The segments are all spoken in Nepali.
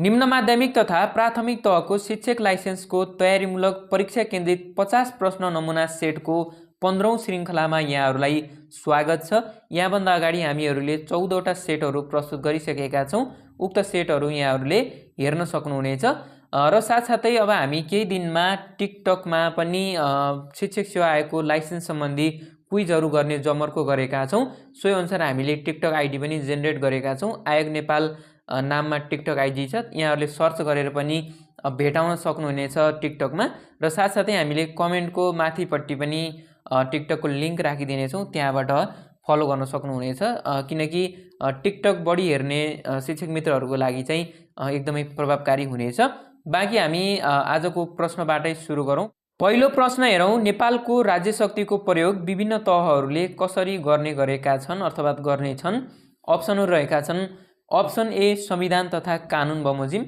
निम्न माध्यमिक तथा प्राथमिक तहको शिक्षक लाइसेन्सको तयारीमूलक परीक्षा केन्द्रित 50 प्रश्न नमुना सेटको 15औं श्रृङ्खलामा यहाँहरूलाई स्वागत छ। यहाँभन्दा अगाडि हामीहरूले 14वटा सेटहरू प्रस्तुत गरिसकेका छौँ। उक्त सेटहरू यहाँहरूले हेर्न सक्नुहुनेछ र साथसाथै अब हामी केही दिनमा टिकटकमा पनि शिक्षक सेवा आयोगको लाइसेन्स सम्बन्धी क्विजहरू गर्ने जमर्को गरेका छौँ। सोही अनुसार हामीले टिकटक आइडी पनि जेनेरेट गरेका छौँ। आयोग नेपाल नाममा टिकटक आइडी छ, यहाँहरूले सर्च गरेर पनि भेटाउन सक्नुहुनेछ टिकटकमा। र साथसाथै हामीले कमेन्टको माथिपट्टि पनि टिकटकको लिङ्क राखिदिनेछौँ, त्यहाँबाट फलो गर्न सक्नुहुनेछ। किनकि टिकटक बढी हेर्ने शिक्षक मित्रहरूको लागि चाहिँ एकदमै प्रभावकारी हुनेछ। बाँकी हामी आजको प्रश्नबाटै सुरु गरौँ। पहिलो प्रश्न हेरौँ। नेपालको राज्य शक्तिको प्रयोग विभिन्न तहहरूले कसरी गर्ने गरेका छन् अथवा गर्नेछन्? अप्सनहरू रहेका छन्। अप्सन ए संविधान तथा कानुन बमोजिम,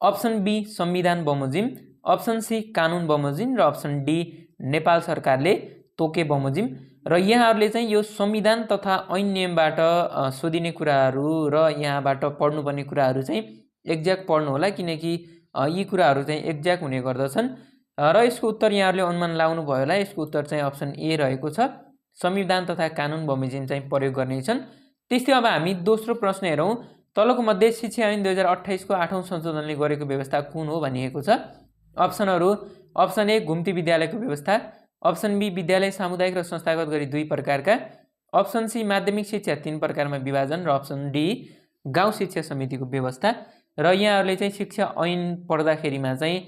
अप्सन बी संविधान बमोजिम, अप्सन सी कानुन बमोजिम र अप्सन डी नेपाल सरकारले तोके बमोजिम। र यहाँहरूले चाहिँ यो संविधान तथा ऐन नियमबाट सोधिने कुराहरू र यहाँबाट पढ्नुपर्ने कुराहरू चाहिँ एक्ज्याक्ट पढ्नु होला, किनकि यी कुराहरू चाहिँ एक्ज्याक्ट हुने गर्दछन्। र यसको उत्तर यहाँहरूले अनुमान लाउनु भयो होला। यसको उत्तर चाहिँ अप्सन ए रहेको छ, संविधान तथा कानुन बमोजिम चाहिँ प्रयोग गर्नेछन्। त्यस्तै अब हामी दोस्रो प्रश्न हेरौँ। तलको मध्ये शिक्षा ऐन 2028 को 8औं संशोधनले गरेको व्यवस्था कुन हो भनिएको छ? अप्सनहरू। अप्सन ए घुम्ती विद्यालयको व्यवस्था, अप्सन बी विद्यालय सामुदायिक र संस्थागत गरी 2 प्रकारका, अप्सन सी माध्यमिक शिक्षा 3 प्रकारमा विभाजन र अप्सन डी गाउँ शिक्षा समितिको व्यवस्था। र यहाँहरूले चाहिँ शिक्षा ऐन पढ्दाखेरिमा चाहिँ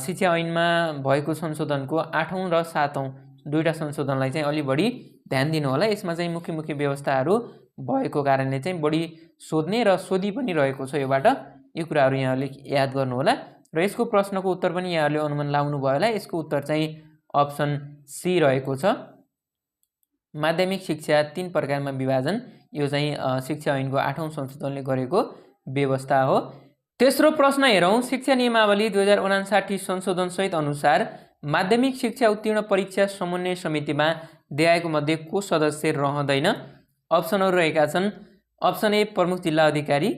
शिक्षा ऐनमा भएको संशोधनको 8औं र 7औं दुईटा संशोधनलाई चाहिँ अलि बढी ध्यान दिनु होला। यसमा चाहिँ मुख्य मुख्य व्यवस्थाहरू भएको कारणले चाहिँ बढी सोध्ने र सोधी पनि रहेको छ योबाट। यो कुराहरू यहाँहरूले याद गर्नु होला। र यसको प्रश्नको उत्तर पनि यहाँहरूले अनुमान लाउनु भयो होला। यसको उत्तर चाहिँ अप्सन सी रहेको छ, माध्यमिक शिक्षा 3 प्रकारमा विभाजन। यो चाहिँ शिक्षा ऐनको 8औं संशोधनले गरेको व्यवस्था हो। तेस्रो प्रश्न हेरौँ। शिक्षा नियमावली 2059 संशोधन सहित अनुसार माध्यमिक शिक्षा उत्तीर्ण परीक्षा समन्वय समितिमा दिएको मध्ये को सदस्य रहँदैन? अप्सनहरू रहेका छन्। अप्सन ए प्रमुख जिल्ला अधिकारी,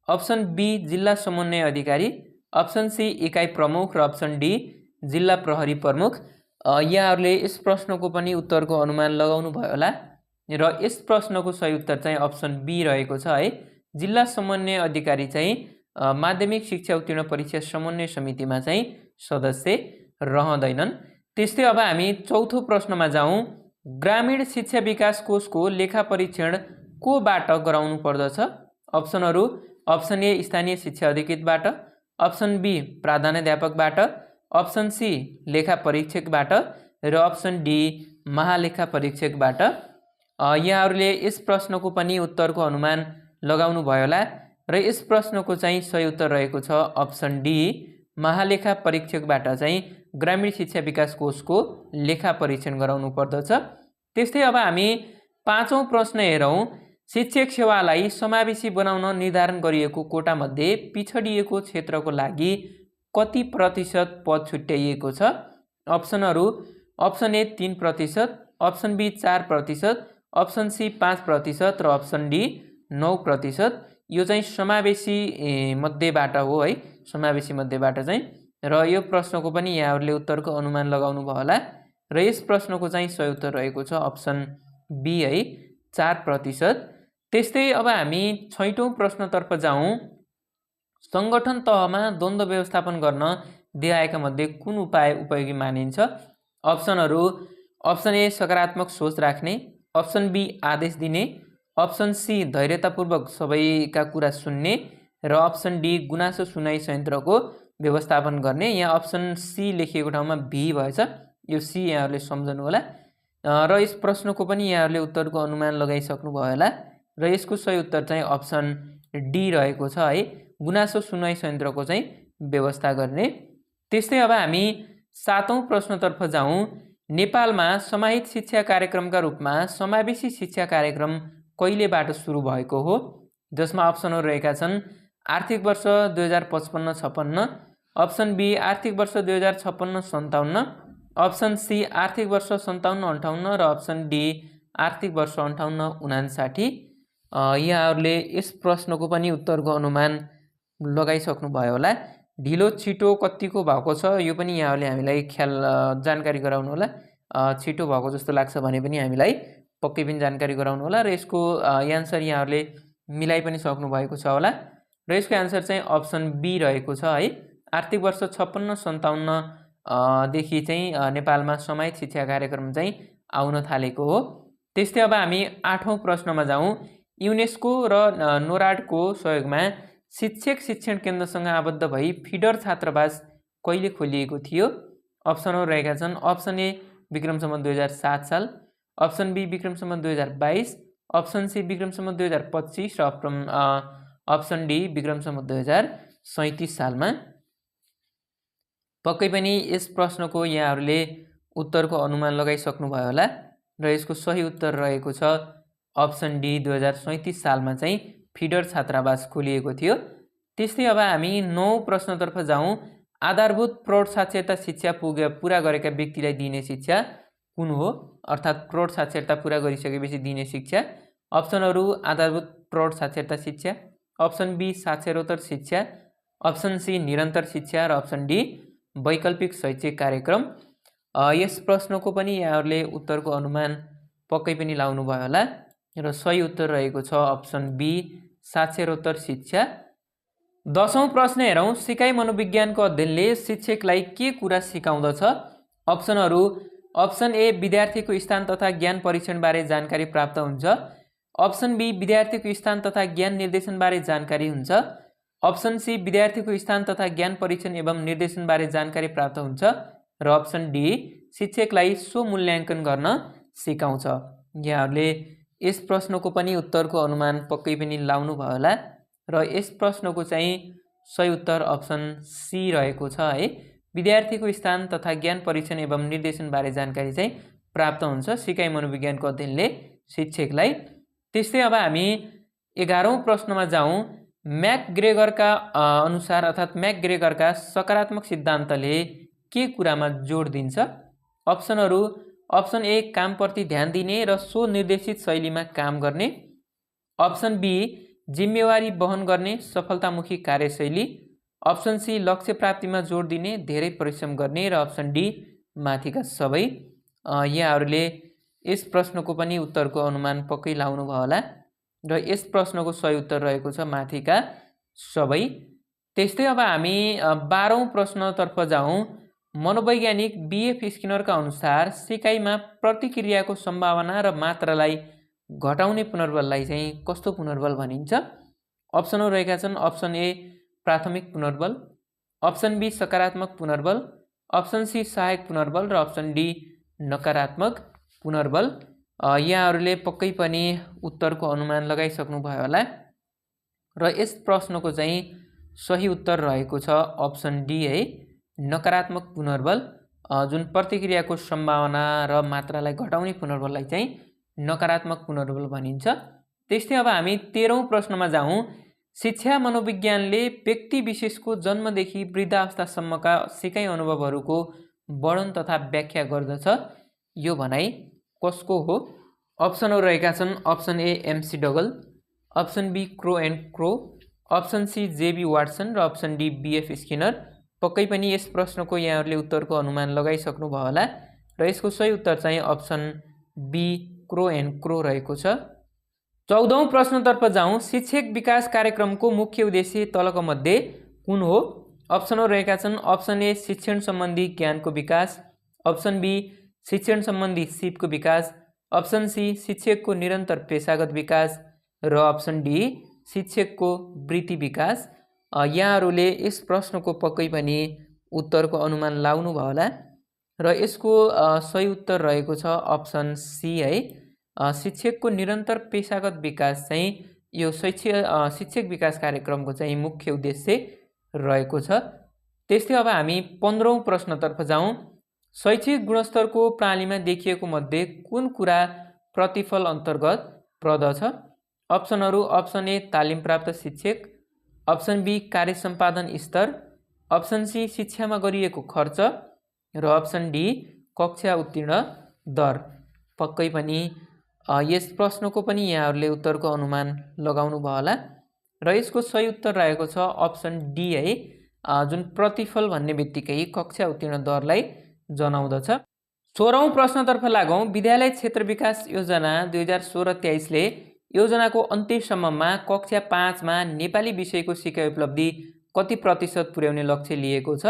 अप्सन बी जिल्ला समन्वय अधिकारी, अप्सन सी इकाइ प्रमुख र अप्सन डी जिल्ला प्रहरी प्रमुख। यहाँहरूले यस प्रश्नको पनि उत्तरको अनुमान लगाउनु भयो होला र यस प्रश्नको सही उत्तर चाहिँ अप्सन बी रहेको छ है। जिल्ला समन्वय अधिकारी चाहिँ माध्यमिक शिक्षा उत्तीर्ण परीक्षा समन्वय समितिमा चाहिँ सदस्य रहँदैनन्। त्यस्तै अब हामी चौथो प्रश्नमा जाउँ। ग्रामीण शिक्षा विकास कोषको लेखा परीक्षण कोबाट गराउनु पर्दछ? अप्सनहरू। अप्सन ए स्थानीय शिक्षा अधिकृतबाट, अप्सन बी प्राध्यापकबाट, अप्सन सी लेखा परीक्षकबाट र अप्सन डी महालेखा परीक्षकबाट। यहाँहरूले यस प्रश्नको पनि उत्तरको अनुमान लगाउनु भयो होला र यस प्रश्नको चाहिँ सही उत्तर रहेको छ अप्सन डी महालेखा परीक्षकबाट चाहिँ ग्रामीण शिक्षा विकास कोषको लेखा परीक्षण गराउनु पर्दछ। त्यस्तै अब हामी पाँचौं प्रश्न हेरौँ। शिक्षक सेवालाई समावेशी बनाउन निर्धारण गरिएको कोटामध्ये पिछडिएको क्षेत्रको लागि कति प्रतिशत पद छुट्याइएको छ? अप्सनहरू। Option A 3%, option B 4%, option C 5% र अप्सन डी 9%। यो चाहिँ समावेशी मध्येबाट हो है, समावेशी मध्येबाट चाहिँ। र यो प्रश्नको पनि यहाँहरूले उत्तरको अनुमान लगाउनु भयो होला र यस प्रश्नको चाहिँ सही उत्तर रहेको छ अप्सन बी है, 4%। त्यस्तै अब हामी 6औं प्रश्नतर्फ जाउँ। सङ्गठन तहमा द्वन्द्व व्यवस्थापन गर्न दिएका मध्ये कुन उपाय उपयोगी मानिन्छ? अप्सनहरू। अप्सन ए सकारात्मक सोच राख्ने, अप्सन बी आदेश दिने, अप्सन सी धैर्यतापूर्वक सबैका कुरा सुन्ने र अप्सन डी गुनासो सुनाइ संयन्त्रको व्यवस्थापन गर्ने। यहाँ अप्सन सी लेखिएको ठाउँमा भी भएछ, यो सी यहाँहरूले सम्झनु होला। र यस प्रश्नको पनि यहाँहरूले उत्तरको अनुमान लगाइसक्नु भयो होला र यसको सही उत्तर चाहिँ अप्सन डी रहेको छ है, गुनासो सुनाइ संयन्त्रको चाहिँ व्यवस्था गर्ने। त्यस्तै अब हामी 7औं प्रश्नतर्फ जाउँ। नेपालमा समाहित शिक्षा कार्यक्रमका रूपमा समावेशी शिक्षा कार्यक्रम कहिलेबाट सुरु भएको हो? जसमा अप्सनहरू रहेका छन्। आर्थिक वर्ष 2055-56, अप्सन बी आर्थिक वर्ष 2056-57, अप्सन सी आर्थिक वर्ष 57-58 र अप्सन डी आर्थिक वर्ष 58-59। यहाँहरूले यस प्रश्नको पनि उत्तरको अनुमान लगाइसक्नुभयो होला। ढिलो छिटो कतिको भएको छ यो पनि यहाँहरूले हामीलाई जानकारी गराउनु होला। छिटो भएको जस्तो लाग्छ भने पनि हामीलाई पक्कै पनि जानकारी गराउनु होला। र यसको एन्सर यहाँहरूले मिलाइ पनि सक्नुभएको छ होला। र यसको एन्सर चाहिँ अप्सन बी रहेको छ है। आर्थिक वर्ष 56-57 देखि चाहिँ नेपालमा समाहित शिक्षा कार्यक्रम चाहिँ आउन थालेको हो। त्यस्तै अब हामी 8औं प्रश्नमा जाउँ। युनेस्को र नोराडको सहयोगमा शिक्षक शिक्षण केन्द्रसँग आबद्ध भई फिडर छात्रावास कहिले खोलिएको थियो? अप्सनहरू रहेका छन्। अप्सन ए विक्रम सम्वत 2007 साल, option B Vikram Samvat 2022, option C Vikram Samvat 2025 र अप्सन डी विक्रम सम्वत 2037 सालमा। पक्कै पनि यस प्रश्नको यहाँहरूले उत्तरको अनुमान लगाइसक्नुभयो होला। र यसको सही उत्तर रहेको छ अप्सन डी 2037 सालमा चाहिँ फिडर छात्रावास खोलिएको थियो। त्यस्तै अब हामी 9औं प्रश्नतर्फ जाउँ। आधारभूत प्रौढ साक्षरता शिक्षा पुरा गरेका व्यक्तिलाई दिने शिक्षा कुन हो? अर्थात् प्रौढ साक्षरता पुरा गरिसकेपछि दिने शिक्षा। अप्सनहरू आधारभूत प्रौढ साक्षरता शिक्षा, अप्सन बी साक्षरोत्तर शिक्षा, अप्सन सी निरन्तर शिक्षा र अप्सन डी वैकल्पिक शैक्षिक कार्यक्रम। यस प्रश्नको पनि यहाँहरूले उत्तरको अनुमान पक्कै पनि लाउनुभयो होला। र सही उत्तर रहेको छ अप्सन बी साक्षरोत्तर शिक्षा। 10औं प्रश्न हेरौँ। सिकाइ मनोविज्ञानको अध्ययनले शिक्षकलाई के कुरा सिकाउँदछ? अप्सनहरू अप्सन ए विद्यार्थीको स्थान तथा ज्ञान परीक्षणबारे जानकारी प्राप्त हुन्छ, अप्सन बी विद्यार्थीको स्थान तथा ज्ञान निर्देशनबारे जानकारी हुन्छ, अप्सन सी विद्यार्थीको स्थान तथा ज्ञान परीक्षण एवं निर्देशनबारे जानकारी प्राप्त हुन्छ र अप्सन डी शिक्षकलाई स्वमूल्याङ्कन गर्न सिकाउँछ। यहाँहरूले यस प्रश्नको पनि उत्तरको अनुमान पक्कै पनि लाउनु भयो होला। र यस प्रश्नको चाहिँ सही उत्तर अप्सन सी रहेको छ है। विद्यार्थीको स्थान तथा ज्ञान परीक्षण एवं निर्देशनबारे जानकारी चाहिँ प्राप्त हुन्छ सिकाइ मनोविज्ञानको अध्ययनले शिक्षकलाई। त्यस्तै अब हामी 11औं प्रश्नमा जाउँ। म्याकग्रेगरका अनुसार अर्थात् म्याकग्रेगरका सकारात्मक सिद्धान्तले के कुरामा जोड दिन्छ? अप्सनहरू अप्सन ए कामप्रति ध्यान दिने र स्वनिर्देशित शैलीमा काम गर्ने, अप्सन बी जिम्मेवारी वहन गर्ने सफलतामुखी कार्यशैली, अप्सन सी लक्ष्य प्राप्तिमा जोड दिने धेरै परिश्रम गर्ने र अप्सन डी माथिका सबै। यहाँहरूले यस प्रश्नको पनि उत्तरको अनुमान पक्कै लाउनु भयो होला। र यस प्रश्नको सही उत्तर रहेको छ माथिका सबै। त्यस्तै अब हामी 12औं प्रश्नतर्फ जाउँ। मनोवैज्ञानिक बीएफ स्किनरका अनुसार सिकाइमा प्रतिक्रियाको सम्भावना र मात्रालाई घटाउने पुनर्बललाई चाहिँ कस्तो पुनर्बल भनिन्छ? अप्सनहरू रहेका छन्। अप्सन ए प्राथमिक पुनर्बल, अप्सन बी सकारात्मक पुनर्बल, अप्सन सी सहायक पुनर्बल र अप्सन डी नकारात्मक पुनर्बल। यहाँहरूले पक्कै पनि उत्तरको अनुमान लगाइसक्नुभयो होला। र यस प्रश्नको चाहिँ सही उत्तर रहेको छ अप्सन डी है, नकारात्मक पुनर्बल। जुन प्रतिक्रियाको सम्भावना र मात्रालाई घटाउने पुनर्बललाई चाहिँ नकारात्मक पुनर्बल भनिन्छ। त्यस्तै अब हामी 13औं प्रश्नमा जाउँ। शिक्षा मनोविज्ञानले व्यक्ति विशेषको जन्मदेखि वृद्धावस्थासम्मका सिकाइ अनुभवहरूको वर्णन तथा व्याख्या गर्दछ। यो भनाइ कसको हो? अप्सनहरू रहेका छन्। Option A McDougall, option B Crow and Crow, option C J B Watson र अप्सन डी बीएफ स्किनर। पक्कै पनि यस प्रश्नको यहाँहरूले उत्तरको अनुमान लगाइसक्नुभयो होला। र यसको सही उत्तर चाहिँ अप्सन बी क्रो एन्ड क्रो रहेको छ। 14औं प्रश्नतर्फ जाउँ। शिक्षक विकास कार्यक्रमको मुख्य उद्देश्य तलका मध्ये कुन हो? अप्सनहरू रहेका छन्। अप्सन ए शिक्षण सम्बन्धी ज्ञानको विकास, अप्सन बी शिक्षण सम्बन्धी सिपको विकास, अप्सन सी शिक्षकको निरन्तर पेशागत विकास र अप्सन डी शिक्षकको वृत्ति विकास। यहाँहरूले यस प्रश्नको पक्कै पनि उत्तरको अनुमान लाउनु भयो होला। र यसको सही उत्तर रहेको छ अप्सन सी है, शिक्षकको निरन्तर पेशागत विकास चाहिँ यो शिक्षक विकास कार्यक्रमको चाहिँ मुख्य उद्देश्य रहेको छ। त्यस्तै अब हामी 15औं प्रश्नतर्फ जाउँ। शैक्षिक गुणस्तरको प्रणालीमा देखिएको मध्ये कुन कुरा प्रतिफल अन्तर्गत पर्दछ? अप्सनहरू अप्सन ए तालिम प्राप्त शिक्षक, अप्सन बी कार्य सम्पादन स्तर, अप्सन सी शिक्षामा गरिएको खर्च र अप्सन डी कक्षा उत्तीर्ण दर। पक्कै पनि यस प्रश्नको पनि यहाँहरूले उत्तरको अनुमान लगाउनु भयो होला। र यसको सही उत्तर रहेको छ अप्सन डी है, जुन प्रतिफल भन्ने बित्तिकै कक्षा उत्तीर्ण दरलाई जनाउँदछ। 16औं प्रश्नतर्फ लागौँ। विद्यालय क्षेत्र विकास योजना 2016-23ले योजनाको अन्त्यसम्ममा कक्षा 5मा नेपाली विषयको सिकाइ उपलब्धि कति प्रतिशत पुर्याउने लक्ष्य लिएको छ,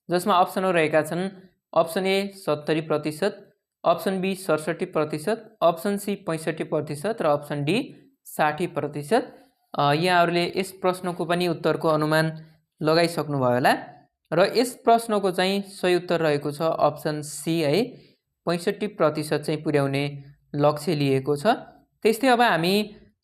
जसमा अप्सनहरू रहेका छन् option A 70%, option B 67%, option C 65% र अप्सन डी 60%। यहाँहरूले यस प्रश्नको पनि उत्तरको अनुमान लगाइसक्नुभयो होला र यस प्रश्नको चाहिँ सही उत्तर रहेको छ अप्सन सी है, 65% चाहिँ पुर्याउने लक्ष्य लिएको छ। त्यस्तै अब हामी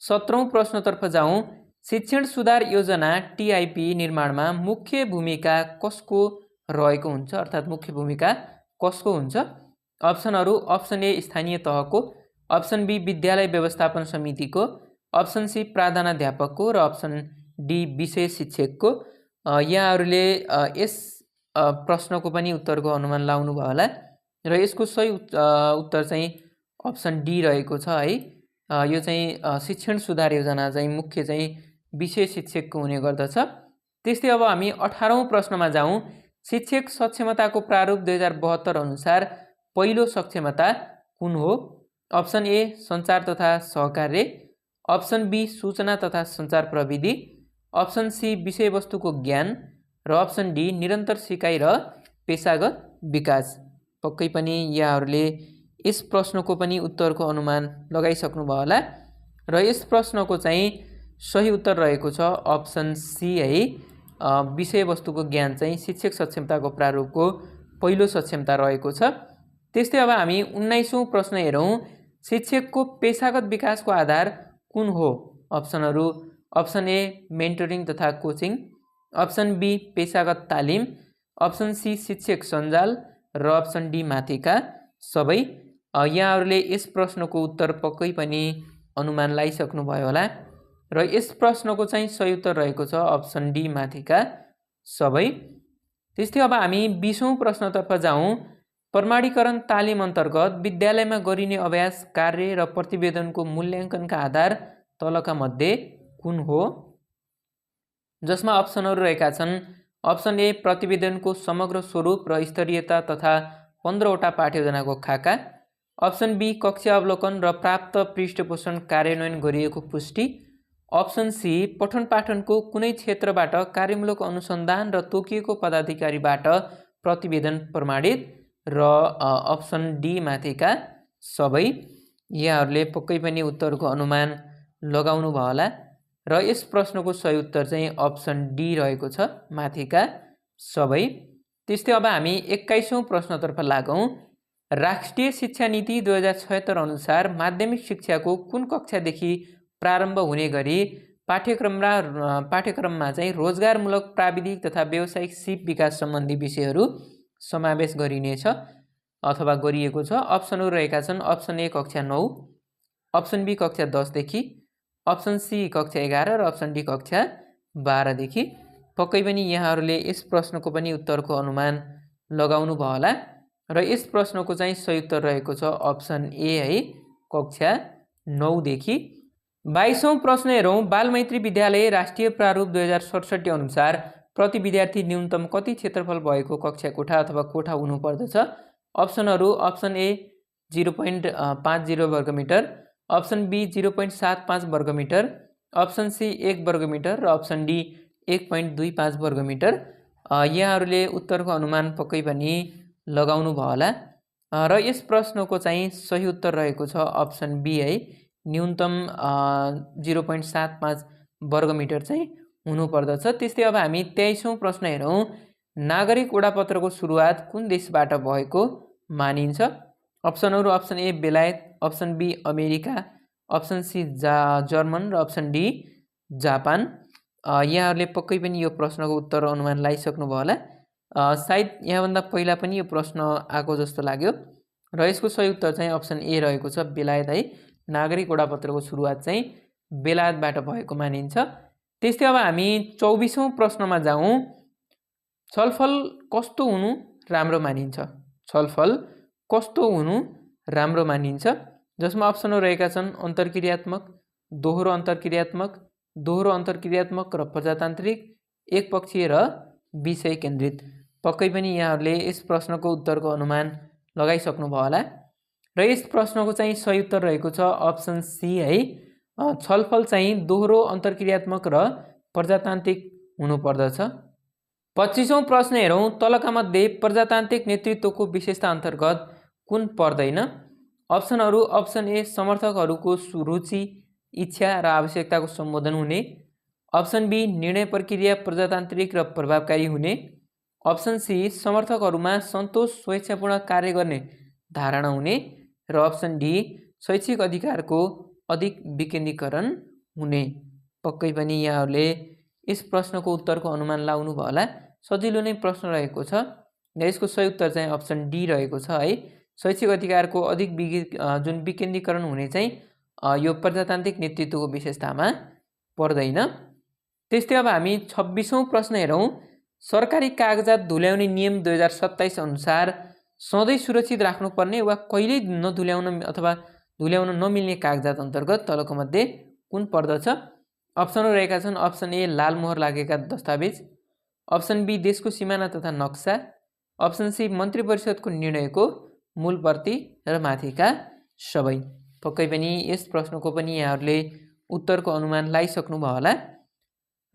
17औं प्रश्नतर्फ जाउँ। शिक्षण सुधार योजना टिआइपी निर्माणमा मुख्य भूमिका कसको रहेको हुन्छ, अर्थात् मुख्य भूमिका कसको हुन्छ? अप्सनहरू अप्सन ए स्थानीय तहको, अप्सन बी विद्यालय व्यवस्थापन समितिको, अप्सन सी प्रधानाध्यापकको र अप्सन डी विषय शिक्षकको। यहाँहरूले यस प्रश्नको पनि उत्तरको अनुमान लाउनु भयो होला र यसको सही उत्तर चाहिँ अप्सन डी रहेको छ है। यो चाहिँ शिक्षण सुधार योजना चाहिँ मुख्य चाहिँ विषय शिक्षकको हुने गर्दछ। त्यस्तै अब हामी 18औं प्रश्नमा जाउँ। शिक्षक सक्षमताको प्रारूप 2072 अनुसार पहिलो सक्षमता कुन हो? अप्सन ए सञ्चार तथा सहकार्य, अप्सन बी सूचना तथा सञ्चार प्रविधि, अप्सन सी विषयवस्तुको ज्ञान र अप्सन डी निरन्तर सिकाइ र पेशागत विकास। पक्कै पनि यहाँहरूले यस प्रश्नको पनि उत्तरको अनुमान लगाइसक्नुभयो होला र यस प्रश्नको चाहिँ सही उत्तर रहेको छ अप्सन सी है, विषयवस्तुको ज्ञान चाहिँ शिक्षक सक्षमताको प्रारूपको पहिलो सक्षमता रहेको छ। त्यस्तै अब हामी 19औं प्रश्न हेरौँ। शिक्षकको पेशागत विकासको आधार कुन हो? अप्सनहरू अप्सन ए मेन्टरिङ तथा कोचिङ, अप्सन बी पेशागत तालिम, अप्सन सी शिक्षक सञ्जाल र अप्सन डी माथिका सबै। यहाँहरूले यस प्रश्नको उत्तर पक्कै पनि अनुमान लगाइसक्नुभयो होला र यस प्रश्नको चाहिँ सही उत्तर रहेको छ अप्सन डी माथिका सबै। त्यस्तै अब हामी 20औं प्रश्नतर्फ जाउँ। प्रमाणीकरण तालिम अन्तर्गत विद्यालयमा गरिने अभ्यास कार्य र प्रतिवेदनको मूल्याङ्कनका आधार तलका मध्ये कुन हो? जसमा अप्सनहरू रहेका छन् अप्सन ए प्रतिवेदनको समग्र स्वरूप र स्तरीयता तथा 15वटा पाठ्ययोजनाको खाका, अप्सन बी कक्षा अवलोकन र प्राप्त पृष्ठपोषण कार्यान्वयन गरिएको पुष्टि, अप्सन सी पठन पाठनको कुनै क्षेत्रबाट कार्यमूलक अनुसन्धान र तोकिएको पदाधिकारीबाट प्रतिवेदन प्रमाणित र अप्सन डी माथिका सबै। यहाँहरूले पक्कै पनि उत्तरको अनुमान लगाउनु भयो होला र यस प्रश्नको सही उत्तर चाहिँ अप्सन डी रहेको छ, माथिका सबै। त्यस्तै अब हामी 21औं प्रश्नतर्फ लागौँ। राष्ट्रिय शिक्षा नीति 2076 अनुसार माध्यमिक शिक्षाको कुन कक्षादेखि प्रारम्भ हुने गरी पाठ्यक्रममा चाहिँ रोजगारमूलक प्राविधिक तथा व्यावसायिक सिप विकास सम्बन्धी विषयहरू समावेश गरिनेछ अथवा गरिएको छ? अप्सनहरू रहेका छन् अप्सन ए कक्षा 9, अप्सन बी कक्षा 10 देखि, अप्सन सी कक्षा 11 र अप्सन डी कक्षा 12 देखि। पक्कै पनि यहाँहरूले यस प्रश्नको पनि उत्तरको अनुमान लगाउनु भयो होला र यस प्रश्नको चाहिँ सही उत्तर रहेको छ अप्सन ए है, कक्षा 9 देखि। 22औं प्रश्न हेरौँ। बालमैत्री विद्यालय राष्ट्रिय प्रारूप 2067 अनुसार प्रति विद्यार्थी न्यूनतम कति क्षेत्रफल भएको कक्षा कोठा अथवा कोठा हुनुपर्दछ? अप्सनहरू अप्सन ए 0.50 वर्गमिटर, अप्सन बी 0.75 वर्गमिटर, अप्सन सी 1 वर्गमिटर र अप्सन डी 1.25 वर्गमिटर। यहाँहरूले उत्तरको अनुमान पक्कै पनि लगाउनु भयो होला र यस प्रश्नको चाहिँ सही उत्तर रहेको छ अप्सन बी है, न्यूनतम 0.75 वर्गमिटर चाहिँ हुनुपर्दछ। त्यस्तै अब हामी 23औं प्रश्न हेरौँ। नागरिक वडापत्रको सुरुवात कुन देशबाट भएको मानिन्छ? अप्सनहरू अप्सन ए बेलायत, option B America, option C German र अप्सन डी जापान। यहाँहरूले पक्कै पनि यो प्रश्नको उत्तर अनुमान लगाइसक्नुभयो होला। सायद यहाँभन्दा पहिला पनि यो प्रश्न आएको जस्तो लाग्यो र यसको सही उत्तर चाहिँ अप्सन ए रहेको छ, बेलायत है। नागरिक वडापत्रको सुरुवात चाहिँ बेलायतबाट भएको मानिन्छ। त्यस्तै अब हामी 24औं प्रश्नमा जाउँ। छलफल कस्तो हुनु राम्रो मानिन्छ? छलफल कस्तो हुनु राम्रो मानिन्छ? जसमा अप्सनहरू रहेका छन् अन्तर्क्रियात्मक, दोहोरो अन्तर्क्रियात्मक, दोहोरो अन्तर्क्रियात्मक र प्रजातान्त्रिक, एकपक्षीय र विषय केन्द्रित। पक्कै पनि यहाँहरूले यस प्रश्नको उत्तरको अनुमान लगाइसक्नुभयो होला र यस प्रश्नको चाहिँ सही उत्तर रहेको छ अप्सन सी है। छलफल चाहिँ दोहोरो अन्तर्क्रियात्मक र प्रजातान्त्रिक हुनुपर्दछ। 25औं प्रश्न हेरौँ। तलका मध्ये प्रजातान्त्रिक नेतृत्वको विशेषता अन्तर्गत कुन पर्दैन? अप्सनहरू। अप्सन ए समर्थकहरूको रुचि, इच्छा र आवश्यकताको सम्बोधन हुने। अप्सन बी निर्णय प्रक्रिया प्रजातान्त्रिक र प्रभावकारी हुने। अप्सन सी समर्थकहरूमा सन्तोष, स्वेच्छापूर्ण कार्य गर्ने धारणा हुने र अप्सन डी शैक्षिक अधिकारको अधिक विकेन्द्रीकरण हुने। पक्कै पनि यहाँहरूले यस प्रश्नको उत्तरको अनुमान लाउनु भयो होला। सजिलो नै प्रश्न रहेको छ र यसको सही उत्तर चाहिँ अप्सन डी रहेको छ है। शैक्षिक अधिकारको अधिक जुन विकेन्द्रीकरण हुने चाहिँ यो प्रजातान्त्रिक नेतृत्वको विशेषतामा पर्दैन। त्यस्तै अब हामी 26औं प्रश्न हेरौँ। सरकारी कागजात धुल्याउने नियम 2027 अनुसार सधैँ सुरक्षित राख्नुपर्ने वा कहिल्यै नधुल्याउन अथवा धुल्याउन नमिल्ने कागजात अन्तर्गत तलको मध्ये कुन पर्दछ? अप्सनहरू रहेका छन्। अप्सन ए लाल मोहर लागेका दस्तावेज। अप्सन बी देशको सिमाना तथा नक्सा। अप्सन सी मन्त्री परिषदको निर्णयको मूल प्रति र माथिका सबै। पक्कै पनि यस प्रश्नको पनि यहाँहरूले उत्तरको अनुमान लगाइसक्नुभयो होला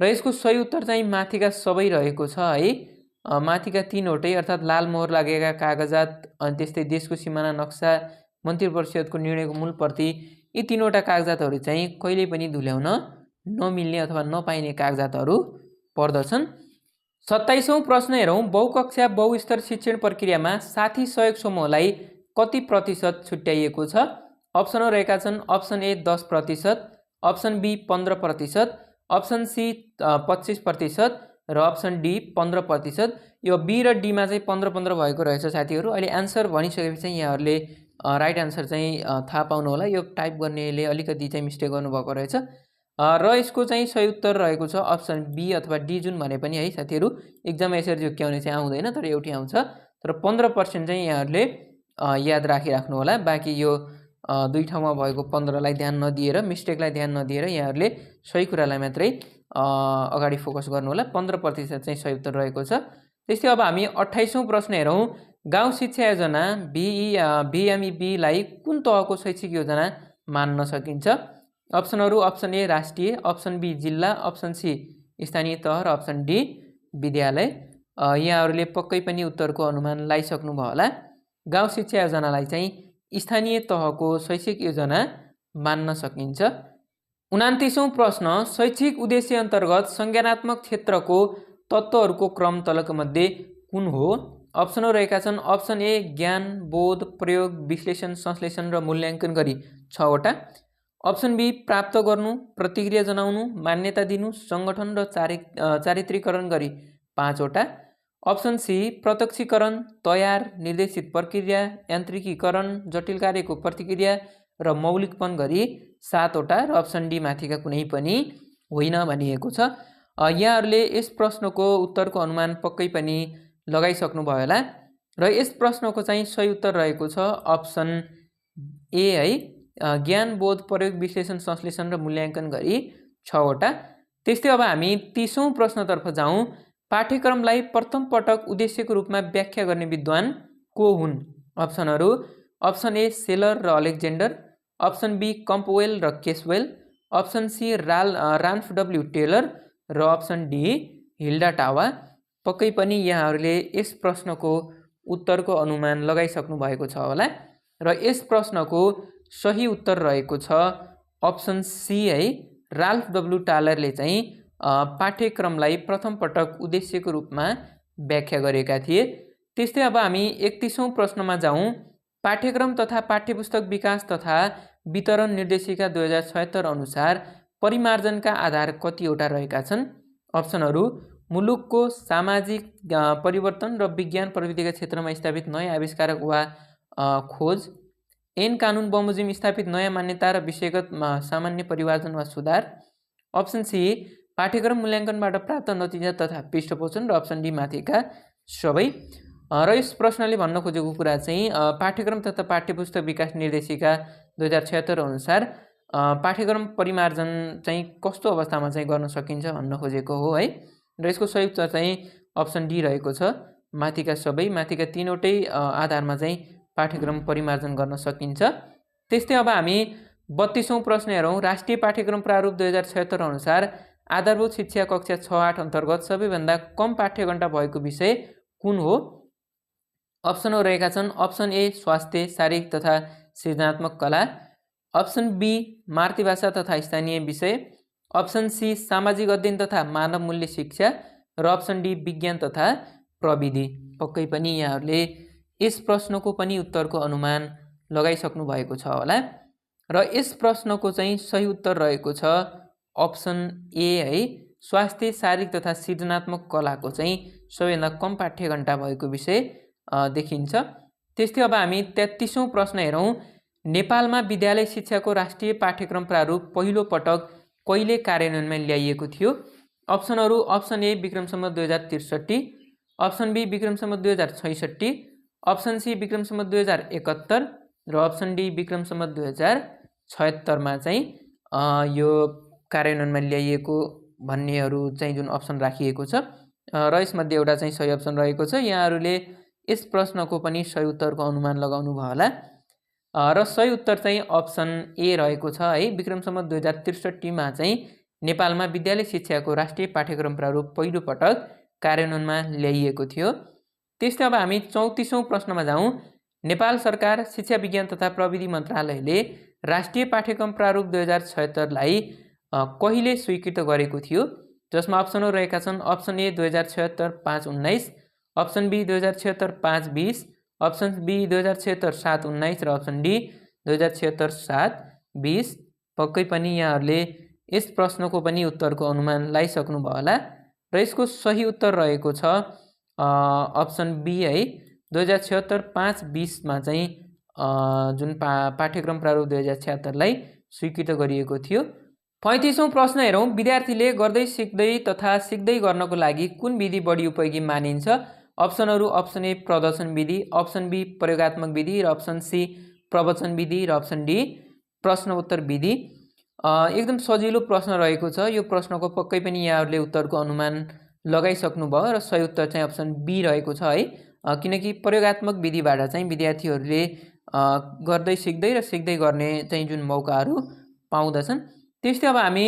र यसको सही उत्तर चाहिँ माथिका सबै रहेको छ है। माथिका तीनवटै अर्थात् लाल मोहर लागेका कागजात अनि त्यस्तै देशको सिमाना नक्सा, मन्त्री परिषदको निर्णयको मूल प्रति, यी तीनवटा कागजातहरू चाहिँ कहिल्यै पनि धुल्याउन नमिल्ने अथवा नपाइने कागजातहरू पर्दछन्। 27औं प्रश्न हेरौँ। बहुकक्षा बहुस्तर शिक्षण प्रक्रियामा साथी सहयोग समूहलाई कति प्रतिशत छुट्याइएको छ? अप्सनहरू रहेका छन्। Option A 10%, option B 15%, option C 25% र अप्सन डी 15%। यो बी र डीमा चाहिँ 15-15 भएको रहेछ साथीहरू। अहिले एन्सर भनिसकेपछि चाहिँ यहाँहरूले राइट एन्सर चाहिँ थाहा पाउनु होला। यो टाइप गर्नेले अलिकति चाहिँ मिस्टेक गर्नुभएको रहेछ र यसको चाहिँ सही उत्तर रहेको छ अप्सन बी अथवा डी जुन भने पनि है साथीहरू। एक्जाममा यसरी झुक्क्याउने चाहिँ आउँदैन तर एउटै आउँछ। तर 15% चाहिँ यहाँहरूले याद राखिराख्नु होला। बाँकी यो दुई ठाउँमा भएको 15लाई ध्यान नदिएर, मिस्टेकलाई ध्यान नदिएर यहाँहरूले सही कुरालाई मात्रै अगाडि फोकस गर्नु होला। 15% चाहिँ सही उत्तर रहेको छ। त्यस्तै अब हामी 28औं प्रश्न हेरौँ। गाउँ शिक्षा योजना VMEB-लाई कुन तहको शैक्षिक योजना मान्न सकिन्छ? अप्सनहरू। अप्सन ए राष्ट्रिय, अप्सन बी जिल्ला, अप्सन सी स्थानीय तह र अप्सन डी विद्यालय। यहाँहरूले पक्कै पनि उत्तरको अनुमान लगाइसक्नुभयो होला। गाउँ शिक्षा योजनालाई चाहिँ स्थानीय तहको शैक्षिक योजना मान्न सकिन्छ। 29औं प्रश्न। शैक्षिक उद्देश्य अन्तर्गत संज्ञानात्मक क्षेत्रको तत्त्वहरूको क्रम तलको मध्ये कुन हो? अप्सनहरू रहेका छन्। अप्सन ए ज्ञान, बोध, प्रयोग, विश्लेषण, संश्लेषण र मूल्याङ्कन गरी 6 वटा। अप्सन बी प्राप्त गर्नु, प्रतिक्रिया जनाउनु, मान्यता दिनु, सङ्गठन र चारित्रीकरण गरी 5 वटा। अप्सन सी प्रत्यक्षीकरण, तयार, निर्देशित प्रक्रिया, यान्त्रिकीकरण, जटिल कार्यको प्रतिक्रिया र मौलिकपन गरी 7 वटा र अप्सन डी माथिका कुनै पनि होइन भनिएको छ। यहाँहरूले यस प्रश्नको उत्तरको अनुमान पक्कै पनि लगाइसक्नुभयो होला र यस प्रश्नको चाहिँ सही उत्तर रहेको छ अप्सन ए है। ज्ञान, बोध, प्रयोग, विश्लेषण, संश्लेषण र मूल्याङ्कन गरी 6 वटा। त्यस्तै अब हामी 30औं प्रश्नतर्फ जाउँ। पाठ्यक्रमलाई प्रथम पटक उद्देश्यको रूपमा व्याख्या गर्ने विद्वान को हुन्? अप्सनहरू। अप्सन ए सेलर र अलेक्जेन्डर, अप्सन बी कम्पवेल र Caswell, option C Ralph W Tyler र अप्सन डी हिल्डा टावा। पक्कै पनि यहाँहरूले यस प्रश्नको उत्तरको अनुमान लगाइसक्नु भएको छ होला र यस प्रश्नको सही उत्तर रहेको छ अप्सन सी है। राल्फ डब्ल्यू टालरले चाहिँ पाठ्यक्रमलाई प्रथम पटक उद्देश्यको रूपमा व्याख्या गरेका थिए। त्यस्तै अब हामी 31औं प्रश्नमा जाउँ। पाठ्यक्रम तथा पाठ्यपुस्तक विकास तथा वितरण निर्देशिका 2076 अनुसार परिमार्जनका आधार कतिवटा रहेका छन्? अप्सनहरू। मुलुकको सामाजिक परिवर्तन र विज्ञान प्रविधिका क्षेत्रमा स्थापित नयाँ आविष्कारक वा खोज, ऐन कानुन बमोजिम स्थापित नयाँ मान्यता र विषयगत सामान्य परिमार्जन वा सुधार, अप्सन सी पाठ्यक्रम मूल्याङ्कनबाट प्राप्त नतिजा तथा पृष्ठपोषण र अप्सन डी माथिका सबै। र यस प्रश्नले भन्न खोजेको कुरा चाहिँ पाठ्यक्रम तथा पाठ्यपुस्तक विकास निर्देशिका 2076 अनुसार पाठ्यक्रम परिमार्जन चाहिँ कस्तो अवस्थामा चाहिँ गर्न सकिन्छ भन्न खोजेको हो है। र यसको सही उत्तर चाहिँ अप्सन डी रहेको छ। माथिका 3वटै आधारमा चाहिँ पाठ्यक्रम परिमार्जन गर्न सकिन्छ। त्यस्तै अब हामी 32औं प्रश्न हेरौँ। राष्ट्रिय पाठ्यक्रम प्रारूप 2076 अनुसार आधारभूत शिक्षा कक्षा 6-8 अन्तर्गत सबैभन्दा कम पाठ्यघण्टा भएको विषय कुन हो? अप्सनहरू रहेका छन्। अप्सन ए स्वास्थ्य, शारीरिक तथा सृजनात्मक कला, अप्सन बी मातृभाषा तथा स्थानीय विषय, अप्सन सी सामाजिक अध्ययन तथा मानव मूल्य शिक्षा र अप्सन डी विज्ञान तथा प्रविधि। पक्कै पनि यहाँहरूले यस प्रश्नको पनि उत्तरको अनुमान लगाइसक्नु भएको छ होला। र यस प्रश्नको चाहिँ सही उत्तर रहेको छ अप्सन ए है। स्वास्थ्य, शारीरिक तथा सृजनात्मक कलाको चाहिँ सबैभन्दा कम पाठ्यघण्टा भएको विषय देखिन्छ। त्यस्तै अब हामी 33औं प्रश्न हेरौँ। नेपालमा विद्यालय शिक्षाको राष्ट्रिय पाठ्यक्रम प्रारूप पहिलो पटक कहिले कार्यान्वयनमा ल्याइएको थियो? अप्सनहरू option A Vikram Samvat 2063, option B Vikram Samvat 2066, option C Vikram Samvat 2071 र अप्सन डी विक्रम सम्वत 2076मा चाहिँ यो कार्यान्वयनमा ल्याइएको भन्नेहरू चाहिँ जुन अप्सन राखिएको छ र यसमध्ये एउटा चाहिँ सही अप्सन रहेको छ। यहाँहरूले यस प्रश्नको पनि सही उत्तरको अनुमान लगाउनु भयो होला र सही उत्तर चाहिँ अप्सन ए रहेको छ है। विक्रम सम्वत 2063मा चाहिँ नेपालमा विद्यालय शिक्षाको राष्ट्रिय पाठ्यक्रम प्रारूप पहिलो पटक कार्यान्वयनमा ल्याइएको थियो। त्यस्तै अब हामी 34औं प्रश्नमा जाउँ। नेपाल सरकार शिक्षा विज्ञान तथा प्रविधि मन्त्रालयले राष्ट्रिय पाठ्यक्रम प्रारूप 2076लाई कहिले स्वीकृत गरेको थियो? जसमा अप्सनहरू रहेका छन्। Option A 2076-5-19, option B 2076-5-20, option B 2076-7-19 र अप्सन डी 2076-7-20। पक्कै पनि यहाँहरूले यस प्रश्नको पनि उत्तरको अनुमान लगाइसक्नु भयो होला र यसको सही उत्तर रहेको छ अप्सन बी है। 2076-5-20मा चाहिँ जुन पाठ्यक्रम प्रारूप 2076लाई स्वीकृत गरिएको थियो। 35औं प्रश्न हेरौँ। विद्यार्थीले गर्दै सिक्दै तथा सिक्दै गर्नको लागि कुन विधि बढी उपयोगी मानिन्छ? अप्सनहरू अप्सन ए प्रदर्शन विधि, अप्सन बी प्रयोगात्मक विधि र अप्सन सी प्रवचन विधि र अप्सन डी प्रश्न उत्तर विधि। एकदम सजिलो प्रश्न रहेको छ। यो प्रश्नको पक्कै पनि यहाँहरूले उत्तरको अनुमान लगाइसक्नु भयो र सही उत्तर चाहिँ अप्सन बी रहेको छ है। किनकि प्रयोगात्मक विधिबाट चाहिँ विद्यार्थीहरूले गर्दै सिक्दै र सिक्दै गर्ने चाहिँ जुन मौकाहरू पाउँदछन्। त्यस्तै अब हामी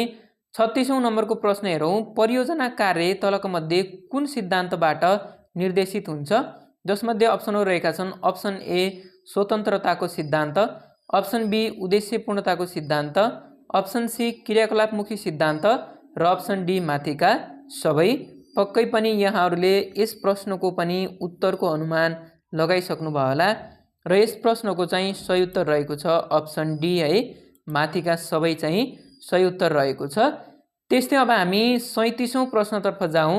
36औं नम्बरको प्रश्न हेरौँ। परियोजना कार्य तलको मध्ये कुन सिद्धान्तबाट निर्देशित हुन्छ? जसमध्ये अप्सनहरू रहेका छन्। अप्सन ए स्वतन्त्रताको सिद्धान्त, अप्सन बी उद्देश्यपूर्णताको सिद्धान्त, अप्सन सी क्रियाकलापमुखी सिद्धान्त र अप्सन डी माथिका सबै। पक्कै पनि यहाँहरूले यस प्रश्नको पनि उत्तरको अनुमान लगाइसक्नु भयो होला र यस प्रश्नको चाहिँ सही उत्तर रहेको छ अप्सन डी है। माथिका सबै चाहिँ सही उत्तर रहेको छ। त्यस्तै अब हामी 37औं प्रश्नतर्फ जाउँ।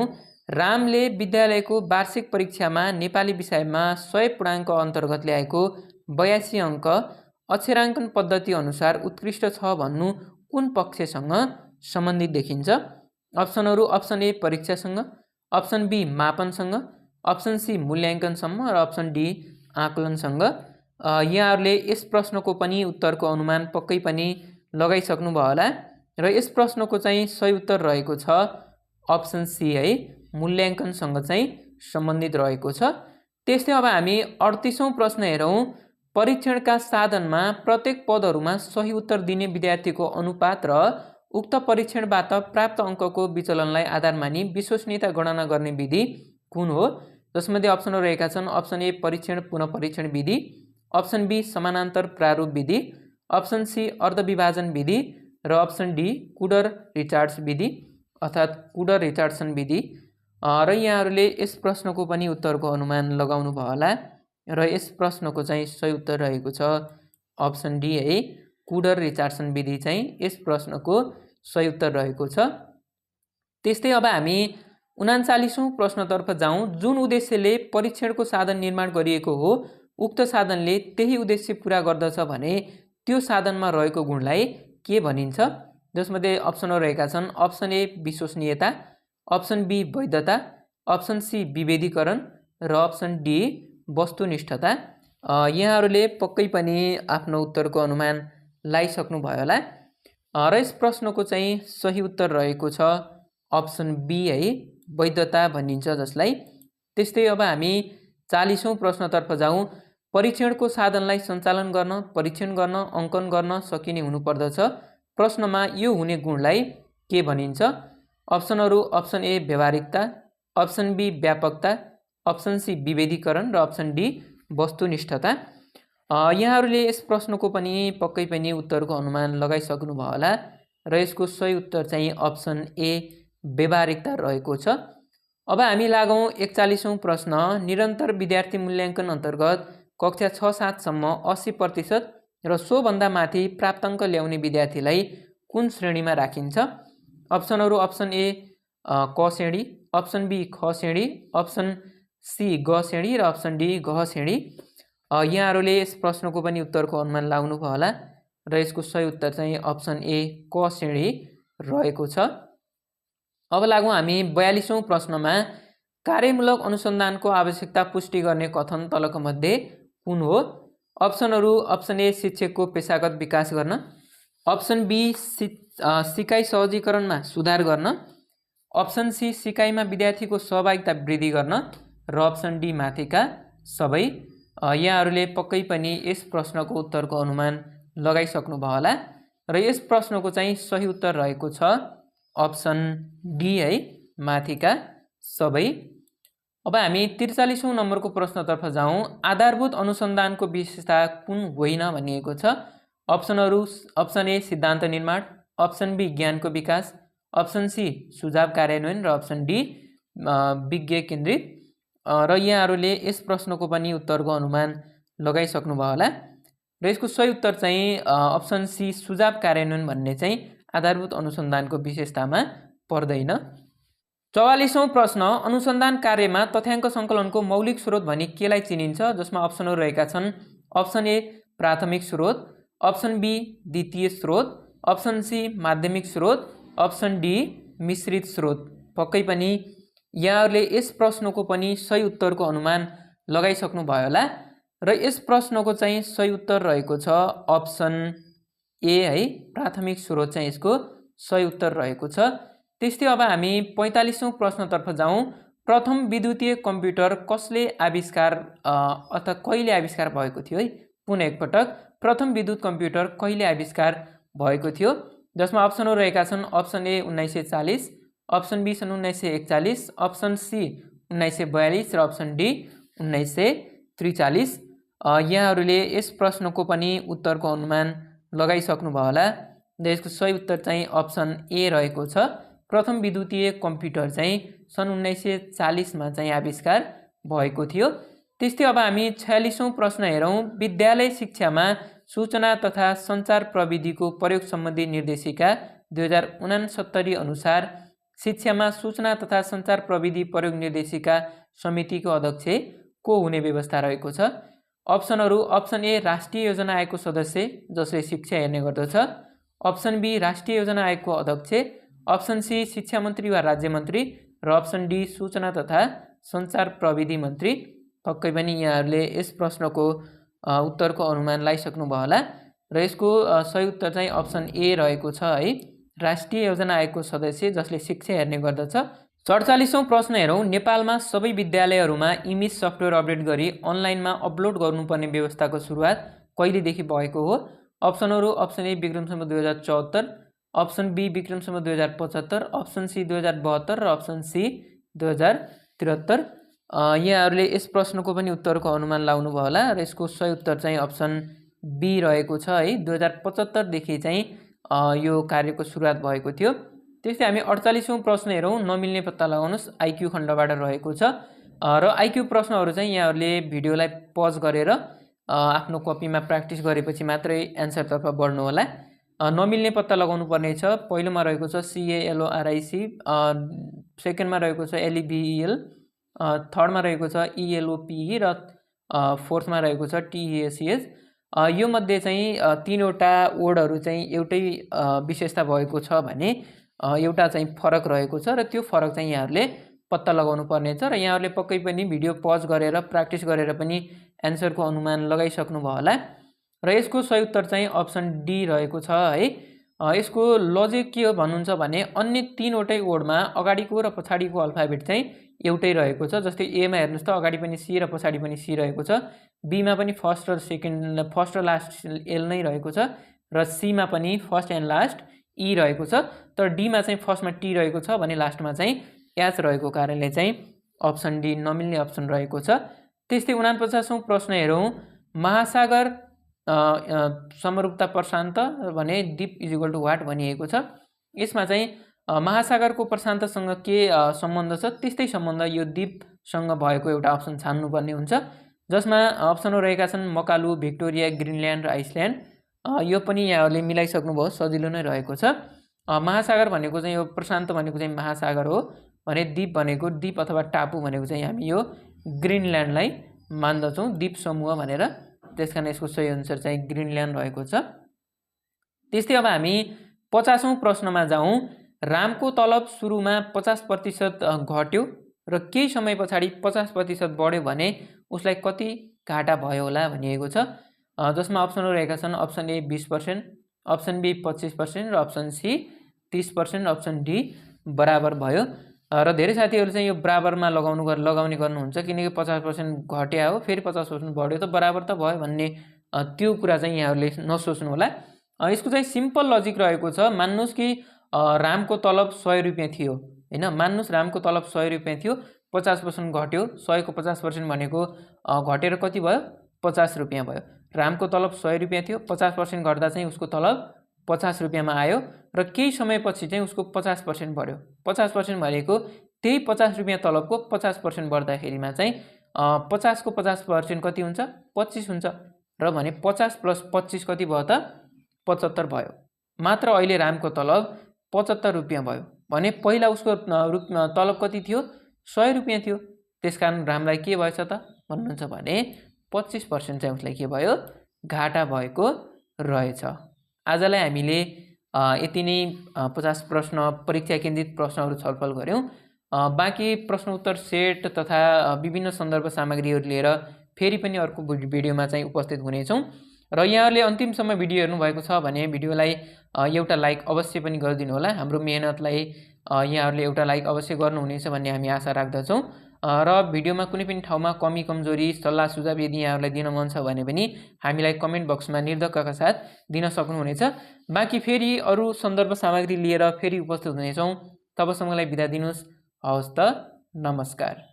रामले विद्यालयको वार्षिक परीक्षामा नेपाली विषयमा 100 पूर्णाङ्क अन्तर्गत ल्याएको 82 अङ्क अक्षराङ्कन पद्धति अनुसार उत्कृष्ट छ भन्नु कुन पक्षसँग सम्बन्धित देखिन्छ? अप्सनहरू अप्सन ए परीक्षासँग, अप्सन बी मापनसँग, अप्सन सी मूल्याङ्कनसम्म र अप्सन डी आकलनसँग। यहाँहरूले यस प्रश्नको पनि उत्तरको अनुमान पक्कै पनि लगाइसक्नु भयो होला र यस प्रश्नको चाहिँ सही उत्तर रहेको छ अप्सन सी है। मूल्याङ्कनसँग चाहिँ सम्बन्धित रहेको छ। त्यस्तै अब हामी 38औं प्रश्न हेरौँ। परीक्षणका साधनमा प्रत्येक पदहरूमा सही उत्तर दिने विद्यार्थीको अनुपात र उक्त परीक्षणबाट प्राप्त अङ्कको विचलनलाई आधार मानी विश्वसनीयता गणना गर्ने विधि कुन हो? जसमध्ये अप्सनहरू रहेका छन्। अप्सन ए परीक्षण पुनः परीक्षण विधि, अप्सन बी समानान्तर प्रारूप विधि, अप्सन सी अर्धविभाजन विधि र अप्सन डी कुडर रिचार्ड्स विधि अर्थात् कुडर रिचार्डसन विधि। र यहाँहरूले यस प्रश्नको पनि उत्तरको अनुमान लगाउनु भयो होला र यस प्रश्नको चाहिँ सही उत्तर रहेको छ अप्सन डी है। कुडर रिचार्डसन विधि चाहिँ यस प्रश्नको सही उत्तर रहेको छ। त्यस्तै अब हामी 39औं प्रश्नतर्फ जाउँ। जुन उद्देश्यले परीक्षणको साधन निर्माण गरिएको हो उक्त साधनले त्यही उद्देश्य पुरा गर्दछ भने त्यो साधनमा रहेको गुणलाई के भनिन्छ? जसमध्ये अप्सनहरू रहेका छन्। अप्सन ए विश्वसनीयता, अप्सन बी वैधता, अप्सन सी विभेदीकरण र अप्सन डी वस्तुनिष्ठता। यहाँहरूले पक्कै पनि आफ्नो उत्तरको अनुमान लगाइसक्नु भयो होला र यस प्रश्नको चाहिँ सही उत्तर रहेको छ अप्सन बी है, वैधता भनिन्छ जसलाई। त्यस्तै अब हामी 40औं प्रश्नतर्फ जाउँ। परीक्षणको साधनलाई सञ्चालन गर्न, परीक्षण गर्न, अङ्कन गर्न सकिने हुनुपर्दछ। प्रश्नमा यो हुने गुणलाई के भनिन्छ? अप्सनहरू अप्सन ए व्यावहारिकता, अप्सन बी व्यापकता, अप्सन सी विभेदीकरण र अप्सन डी वस्तुनिष्ठता। यहाँहरूले यस प्रश्नको पनि पक्कै पनि उत्तरको अनुमान लगाइसक्नुभयो होला र यसको सही उत्तर चाहिँ अप्सन ए व्यावहारिकता रहेको छ। अब हामी लागौँ 41औं प्रश्न। निरन्तर विद्यार्थी मूल्याङ्कन अन्तर्गत कक्षा 6-7 सम्म 80% र सोभन्दा माथि प्राप्ताङ्क ल्याउने विद्यार्थीलाई कुन श्रेणीमा राखिन्छ? अप्सनहरू अप्सन ए क श्रेणी, अप्सन बी ख श्रेणी, अप्सन सी ग श्रेणी र अप्सन डी घ श्रेणी। यहाँहरूले यस प्रश्नको पनि उत्तरको अनुमान लगाउनुभयो होला र यसको सही उत्तर चाहिँ अप्सन ए क श्रेणी रहेको छ। अब लागौँ हामी 42औं प्रश्नमा। कार्यमूलक अनुसन्धानको आवश्यकता पुष्टि गर्ने कथन तलको मध्ये कुन हो? अप्सनहरू अप्सन ए शिक्षकको पेशागत विकास गर्न, अप्सन बी सिकाइ सहजीकरणमा सुधार गर्न, अप्सन सी सिकाइमा विद्यार्थीको सहभागिता वृद्धि गर्न र अप्सन डी माथिका सबै। यहाँहरूले पक्कै पनि यस प्रश्नको उत्तरको अनुमान लगाइसक्नुभयो होला र यस प्रश्नको चाहिँ सही उत्तर रहेको छ अप्सन डी है, माथिका सबै। अब हामी 43औं नम्बरको प्रश्नतर्फ जाउँ। आधारभूत अनुसन्धानको विशेषता कुन होइन भनिएको छ? अप्सनहरू अप्सन ए सिद्धान्त निर्माण, अप्सन बी ज्ञानको विकास, अप्सन सी सुझाव कार्यान्वयन र अप्सन डी विज्ञ केन्द्रित। र यहाँहरूले यस प्रश्नको पनि उत्तरको अनुमान लगाइसक्नुभयो होला र यसको सही उत्तर चाहिँ अप्सन सी सुझाव कार्यान्वयन भन्ने चाहिँ आधारभूत अनुसन्धानको विशेषतामा पर्दैन। 44औं प्रश्न। अनुसन्धान कार्यमा तथ्याङ्क सङ्कलनको मौलिक स्रोत भनी केलाई चिनिन्छ? जसमा अप्सनहरू रहेका छन् अप्सन ए प्राथमिक स्रोत, अप्सन बी द्वितीय स्रोत, अप्सन सी माध्यमिक स्रोत, अप्सन डी मिश्रित स्रोत। पक्कै पनि यहाँहरूले यस प्रश्नको पनि सही उत्तरको अनुमान लगाइसक्नुभयो होला र यस प्रश्नको चाहिँ सही उत्तर रहेको छ अप्सन ए है, प्राथमिक स्रोत चाहिँ यसको सही उत्तर रहेको छ। त्यस्तै अब हामी 45औं प्रश्नतर्फ जाउँ। प्रथम विद्युतीय कम्प्युटर कसले आविष्कार अथवा कहिले आविष्कार भएको थियो है? पुनः एकपटक, प्रथम विद्युत कम्प्युटर कहिले आविष्कार भएको थियो? जसमा अप्सनहरू रहेका छन् अप्सन ए 1940, अप्सन बी सन् 1941, अप्सन सी 1942 र अप्सन डी 1943। यहाँहरूले यस प्रश्नको पनि उत्तरको अनुमान लगाइसक्नुभयो होला र यसको सही उत्तर चाहिँ अप्सन ए रहेको छ। प्रथम विद्युतीय कम्प्युटर चाहिँ सन् 1940मा चाहिँ आविष्कार भएको थियो। त्यस्तै अब हामी 46औं प्रश्न हेरौँ। विद्यालय शिक्षामा सूचना तथा सञ्चार प्रविधिको प्रयोग सम्बन्धी निर्देशिका 2069 अनुसार शिक्षामा सूचना तथा सञ्चार प्रविधि प्रयोग निर्देशिका समितिको अध्यक्ष को हुने व्यवस्था रहेको छ? अप्सनहरू अप्सन ए राष्ट्रिय योजना आयोगको सदस्य जसले शिक्षा हेर्ने गर्दछ, अप्सन बी राष्ट्रिय योजना आयोगको अध्यक्ष, अप्सन सी शिक्षा मन्त्री वा राज्य मन्त्री र अप्सन डी सूचना तथा सञ्चार प्रविधि मन्त्री। पक्कै पनि यहाँहरूले यस प्रश्नको उत्तरको अनुमान लगाइसक्नुभयो होला र यसको सही उत्तर चाहिँ अप्सन ए रहेको छ है, राष्ट्रिय योजना आयोगको सदस्य जसले शिक्षा हेर्ने गर्दछ। 47औं प्रश्न हेरौँ। नेपालमा सबै विद्यालयहरूमा इमेज सफ्टवेयर अपडेट गरी अनलाइनमा अपलोड गर्नुपर्ने व्यवस्थाको सुरुवात कहिलेदेखि भएको हो? अप्सनहरू अप्सन ए विक्रमसम्म 2074, अप्सन बी विक्रमसम्म 2075, अप्सन सी 2072 र अप्सन सी 2073। यहाँहरूले यस प्रश्नको पनि उत्तरको अनुमान लगाउनुभयो होला र यसको सही उत्तर चाहिँ अप्सन बी रहेको छ है, 2075 देखि चाहिँ यो कार्यको सुरुवात भएको थियो। त्यस्तै हामी 48औं प्रश्न हेरौँ। नमिल्ने पत्ता लगाउनुहोस्, आइक्यू खण्डबाट रहेको छ र आइक्यू प्रश्नहरू चाहिँ यहाँहरूले भिडियोलाई पज गरेर आफ्नो कपीमा प्र्याक्टिस गरेपछि मात्रै एन्सरतर्फ बढ्नु होला। नमिल्ने पत्ता लगाउनु पर्ने छ। पहिलोमा रहेको छ CALORIC, सेकेन्डमा रहेको छ LEVEL, थर्डमा रहेको छ ELOPE र फोर्थमा रहेको छ TESES। यो मध्ये चाहिँ तीनवटा वर्डहरू चाहिँ एउटै विशेषता भएको छ भने एउटा चाहिँ फरक रहेको छ र त्यो फरक चाहिँ यहाँहरूले पत्ता लगाउनु पर्नेछ र यहाँहरूले पक्कै पनि भिडियो पज गरेर प्र्याक्टिस गरेर पनि एन्सरको अनुमान लगाइसक्नुभयो होला र यसको सही उत्तर चाहिँ अप्सन डी रहेको छ है, यसको लजिक के हो भन्नुहुन्छ भने अन्य 3वटै वर्डमा अगाडिको र पछाडिको अल्फाबेट चाहिँ एउटै रहेको छ। जस्तै एमा हेर्नुहोस् त अगाडि पनि सी र पछाडि पनि सी रहेको छ, बीमा पनि फर्स्ट र लास्ट एल नै रहेको छ, र सीमा पनि फर्स्ट एन्ड लास्ट ई रहेको छ, तर डीमा चाहिँ फर्स्टमा टी रहेको छ भने लास्टमा चाहिँ एच रहेको कारणले चाहिँ अप्सन डी नमिल्ने अप्सन रहेको छ। त्यस्तै 49औं प्रश्न हेरौँ। महासागर समरूपता प्रशान्त भने deep is equal to what भनिएको छ। यसमा चाहिँ महासागरको प्रशान्तसँग के सम्बन्ध छ, त्यस्तै सम्बन्ध यो द्वीपसँग भएको एउटा अप्सन छान्नुपर्ने हुन्छ, जसमा अप्सनहरू रहेका छन् मकालु, भिक्टोरिया, ग्रिनल्यान्ड र आइसल्यान्ड। यो पनि यहाँहरूले मिलाइसक्नुभयो, सजिलो नै रहेको छ। महासागर भनेको चाहिँ यो प्रशान्त भनेको चाहिँ महासागर हो भने द्वीप भनेको द्वीप अथवा टापु भनेको चाहिँ हामी यो ग्रिनल्यान्डलाई मान्दछौँ द्वीप समूह भनेर, त्यसकारण यसको सही अनुसार चाहिँ ग्रिनल्यान्ड रहेको छ। त्यस्तै अब हामी 50औं प्रश्नमा जाउँ। रामको तलब सुरुमा 50% घट्यो र केही समय पछाडि 50% बढ्यो भने उसलाई कति घाटा भयो होला भनिएको छ, जसमा अप्सनहरू रहेका छन् अप्सन ए 20%, अप्सन बी 25% र अप्सन सी 30%, अप्सन डी बराबर भयो। र धेरै साथीहरू चाहिँ यो बराबरमा लगाउने गर्नुहुन्छ, किनकि 50% घट्या हो फेरि 50% बढ्यो त बराबर त भयो भन्ने त्यो कुरा चाहिँ यहाँहरूले नसोच्नु होला। यसको चाहिँ सिम्पल लजिक रहेको छ। मान्नुहोस् कि रामको तलब 100 रुपियाँ थियो हैन, मान्नुहोस् रामको तलब 100 रुपियाँ थियो, 50% घट्यो, 100 को 50% भनेको घटेर कति भयो 50 रुपियाँ भयो। रामको तलब 100 रुपियाँ थियो, 50% घट्दा चाहिँ उसको तलब 50 रुपियाँमा आयो र केही समयपछि चाहिँ उसको 50% बढ्यो। 50% भनेको त्यही 50 रुपियाँ तलबको 50% बढ्दाखेरिमा चाहिँ 50 को 50% कति हुन्छ 25 हुन्छ, र भने 50 प्लस 25 कति भयो त 75 भयो। मात्र अहिले रामको तलब 75 रुपियाँ भयो भने पहिला उसको तलब कति थियो 100 रुपियाँ थियो, त्यसकारण रामलाई के भएछ त भन्नुहुन्छ भने 25% चाहिँ उसलाई के भयो घाटा भएको रहेछ। आजलाई हामीले यति नै 50 प्रश्न परीक्षा केन्द्रित प्रश्नहरू छलफल गऱ्यौँ। बाँकी प्रश्न उत्तर सेट तथा विभिन्न सन्दर्भ सामग्रीहरू लिएर फेरि पनि अर्को भिडियोमा चाहिँ उपस्थित हुनेछौँ, र यहाँहरूले अन्तिमसम्म भिडियो हेर्नुभएको छ भने भिडियोलाई एउटा लाइक अवश्य पनि गरिदिनु होला। हाम्रो मेहनतलाई यहाँहरूले एउटा लाइक अवश्य गर्नुहुनेछ भन्ने हामी आशा राख्दछौँ। र भिडियोमा कुनै पनि ठाउँमा कमी कमजोरी सल्लाह सुझाव यदि यहाँहरूलाई दिन मन छ भने पनि हामीलाई कमेन्ट बक्समा निर्धक्कका साथ दिन सक्नुहुनेछ। बाँकी फेरि अरू सन्दर्भ सामग्री लिएर फेरि उपस्थित हुनेछौँ। तबसम्मलाई बिदा दिनुहोस्। हवस् त, नमस्कार।